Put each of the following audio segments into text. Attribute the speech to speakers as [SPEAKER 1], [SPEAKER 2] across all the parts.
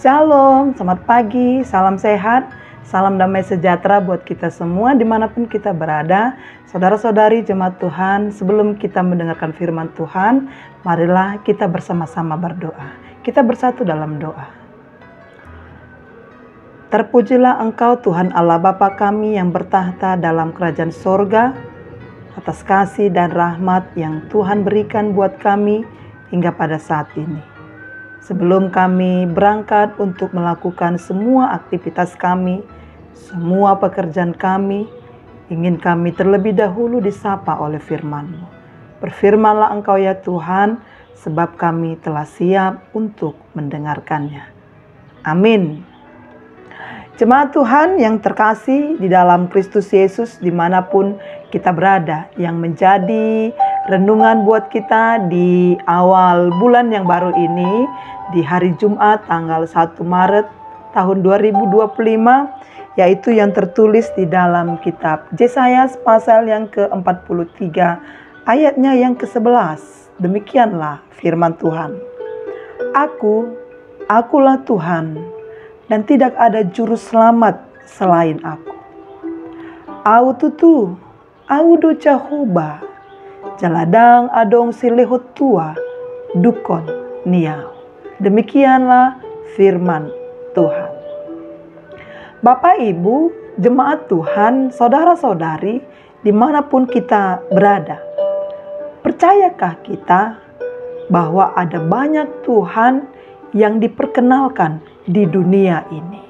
[SPEAKER 1] Shalom, selamat pagi, salam sehat, salam damai sejahtera buat kita semua dimanapun kita berada. Saudara-saudari jemaat Tuhan, sebelum kita mendengarkan firman Tuhan, marilah kita bersama-sama berdoa. Kita bersatu dalam doa. Terpujilah Engkau Tuhan Allah Bapa kami yang bertahta dalam kerajaan sorga, atas kasih dan rahmat yang Tuhan berikan buat kami hingga pada saat ini. Sebelum kami berangkat untuk melakukan semua aktivitas kami, semua pekerjaan kami, ingin kami terlebih dahulu disapa oleh firman-Mu. Berfirmanlah Engkau ya Tuhan, sebab kami telah siap untuk mendengarkannya. Amin. Jemaat Tuhan yang terkasih di dalam Kristus Yesus dimanapun kita berada, yang menjadi renungan buat kita di awal bulan yang baru ini, di hari Jumat tanggal 1 Maret tahun 2025, yaitu yang tertulis di dalam kitab Yesaya pasal yang ke-43 ayatnya yang ke-11. Demikianlah firman Tuhan. Akulah Tuhan, dan tidak ada juru selamat selain aku. Aututu, audu Jehovah, jaladang adong silehut tua, dukon niau. Demikianlah firman Tuhan. Bapak, Ibu, jemaat Tuhan, saudara-saudari, dimanapun kita berada, percayakah kita bahwa ada banyak Tuhan yang diperkenalkan di dunia ini?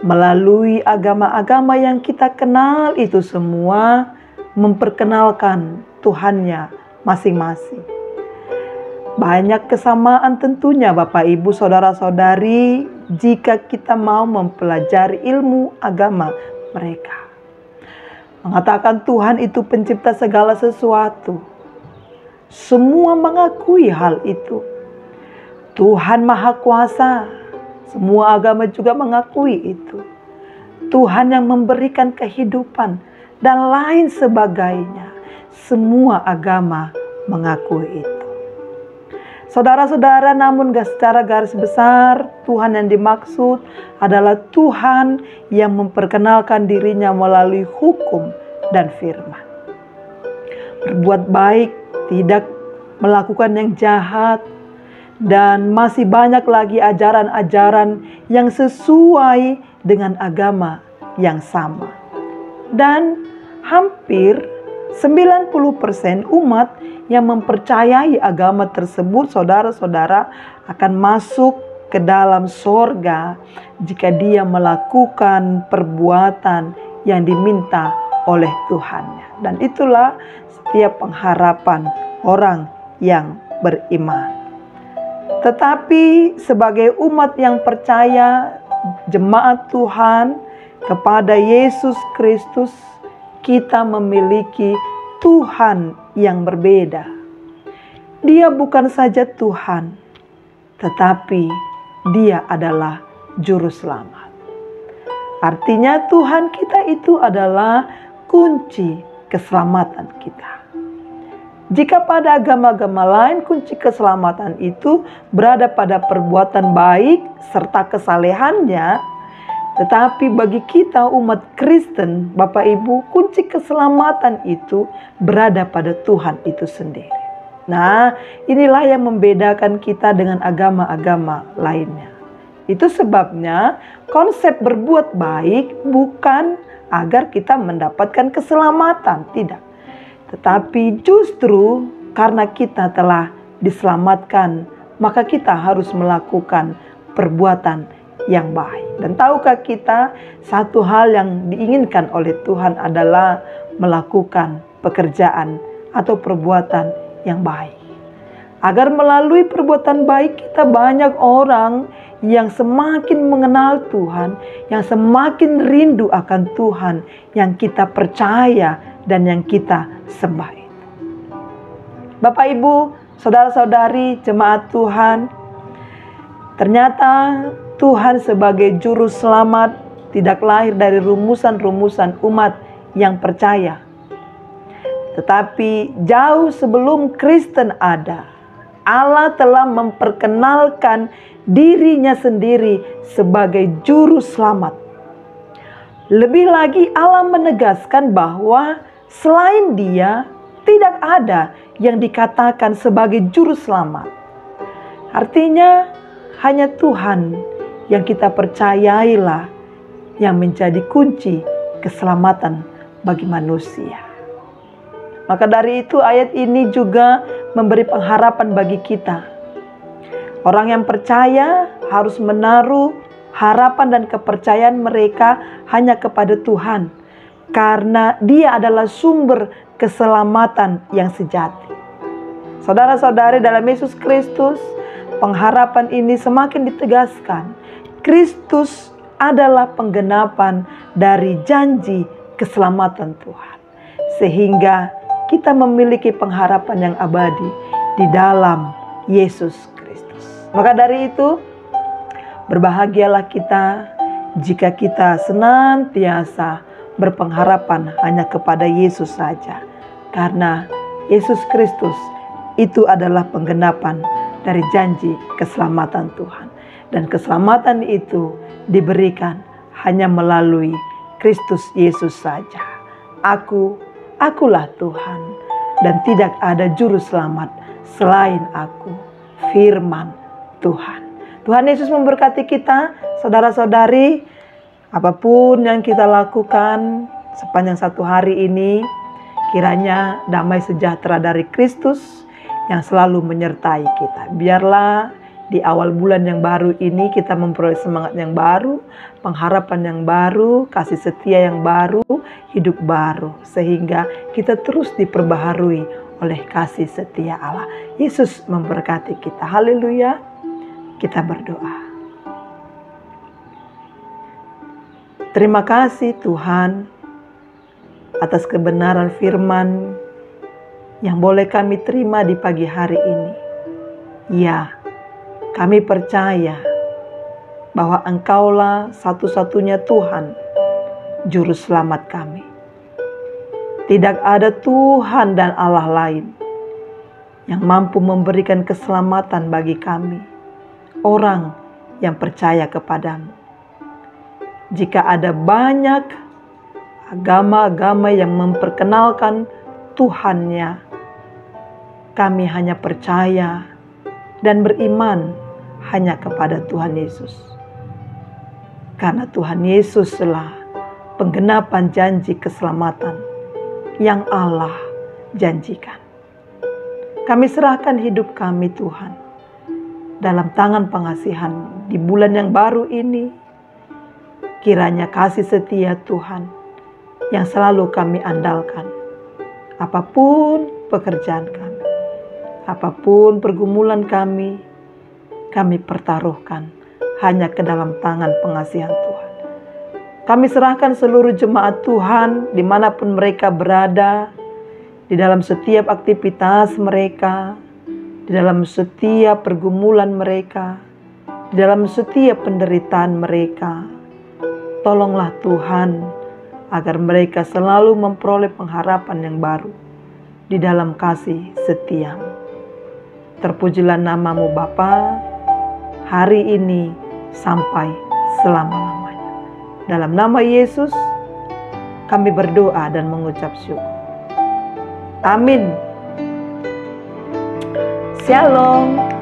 [SPEAKER 1] Melalui agama-agama yang kita kenal itu semua memperkenalkan Tuhannya masing-masing. Banyak kesamaan tentunya Bapak Ibu saudara-saudari jika kita mau mempelajari ilmu agama mereka. Mengatakan Tuhan itu pencipta segala sesuatu. Semua mengakui hal itu. Tuhan Maha Kuasa. Semua agama juga mengakui itu. Tuhan yang memberikan kehidupan dan lain sebagainya. Semua agama mengakui itu. Saudara-saudara, namun secara garis besar, Tuhan yang dimaksud adalah Tuhan yang memperkenalkan dirinya melalui hukum dan firman. Berbuat baik, tidak melakukan yang jahat, dan masih banyak lagi ajaran-ajaran yang sesuai dengan agama yang sama. Dan hampir 90% umat yang mempercayai agama tersebut, saudara-saudara, akan masuk ke dalam sorga jika dia melakukan perbuatan yang diminta oleh Tuhannya. Dan itulah setiap pengharapan orang yang beriman. Tetapi sebagai umat yang percaya, jemaat Tuhan kepada Yesus Kristus, kita memiliki Tuhan yang berbeda. Dia bukan saja Tuhan, tetapi Dia adalah Juru Selamat. Artinya Tuhan kita itu adalah kunci keselamatan kita. Jika pada agama-agama lain kunci keselamatan itu berada pada perbuatan baik serta kesalehannya, tetapi bagi kita umat Kristen, Bapak Ibu, kunci keselamatan itu berada pada Tuhan itu sendiri. Nah, inilah yang membedakan kita dengan agama-agama lainnya. Itu sebabnya konsep berbuat baik bukan agar kita mendapatkan keselamatan, tidak. Tetapi justru karena kita telah diselamatkan, maka kita harus melakukan perbuatan yang baik. Dan tahukah kita, satu hal yang diinginkan oleh Tuhan adalah melakukan pekerjaan atau perbuatan yang baik. Agar melalui perbuatan baik kita banyak orang yang semakin mengenal Tuhan, yang semakin rindu akan Tuhan, yang kita percaya dan yang kita sembah itu. Bapak, Ibu, saudara-saudari, jemaat Tuhan, ternyata Tuhan sebagai juru selamat tidak lahir dari rumusan-rumusan umat yang percaya. Tetapi jauh sebelum Kristen ada Allah telah memperkenalkan dirinya sendiri sebagai juru selamat. Lebih lagi Allah menegaskan bahwa selain Dia tidak ada yang dikatakan sebagai juru selamat. Artinya hanya Tuhan yang kita percayailah yang menjadi kunci keselamatan bagi manusia. Maka dari itu ayat ini juga memberi pengharapan bagi kita. Orang yang percaya harus menaruh harapan dan kepercayaan mereka hanya kepada Tuhan. Karena Dia adalah sumber keselamatan yang sejati. Saudara-saudari dalam Yesus Kristus, pengharapan ini semakin ditegaskan. Kristus adalah penggenapan dari janji keselamatan Tuhan. Sehingga kita memiliki pengharapan yang abadi di dalam Yesus Kristus. Maka dari itu, berbahagialah kita jika kita senantiasa berpengharapan hanya kepada Yesus saja. Karena Yesus Kristus itu adalah penggenapan dari janji keselamatan Tuhan. Dan keselamatan itu diberikan hanya melalui Kristus Yesus saja. Akulah Tuhan, dan tidak ada juru selamat selain aku, firman Tuhan. Tuhan Yesus memberkati kita, saudara-saudari, apapun yang kita lakukan sepanjang satu hari ini, kiranya damai sejahtera dari Kristus yang selalu menyertai kita. Biarlah di awal bulan yang baru ini kita memperoleh semangat yang baru, pengharapan yang baru, kasih setia yang baru, hidup baru. Sehingga kita terus diperbaharui oleh kasih setia Allah. Yesus memberkati kita. Haleluya. Kita berdoa. Terima kasih Tuhan atas kebenaran firman yang boleh kami terima di pagi hari ini. Ya, kami percaya bahwa Engkaulah satu-satunya Tuhan, Juru Selamat kami. Tidak ada Tuhan dan Allah lain yang mampu memberikan keselamatan bagi kami, orang yang percaya kepadamu. Jika ada banyak agama-agama yang memperkenalkan Tuhannya, kami hanya percaya dan beriman hanya kepada Tuhan Yesus. Karena Tuhan Yesuslah penggenapan janji keselamatan yang Allah janjikan. Kami serahkan hidup kami Tuhan dalam tangan pengasihan di bulan yang baru ini. Kiranya kasih setia Tuhan yang selalu kami andalkan. Apapun pekerjaan kami, apapun pergumulan kami pertaruhkan hanya ke dalam tangan pengasihan Tuhan. Kami serahkan seluruh jemaat Tuhan dimanapun mereka berada, di dalam setiap aktivitas mereka, di dalam setiap pergumulan mereka, di dalam setiap penderitaan mereka. Tolonglah Tuhan agar mereka selalu memperoleh pengharapan yang baru di dalam kasih setia-Mu. Terpujilah nama-Mu Bapa hari ini sampai selama-lamanya. Dalam nama Yesus kami berdoa dan mengucap syukur. Amin. Shalom.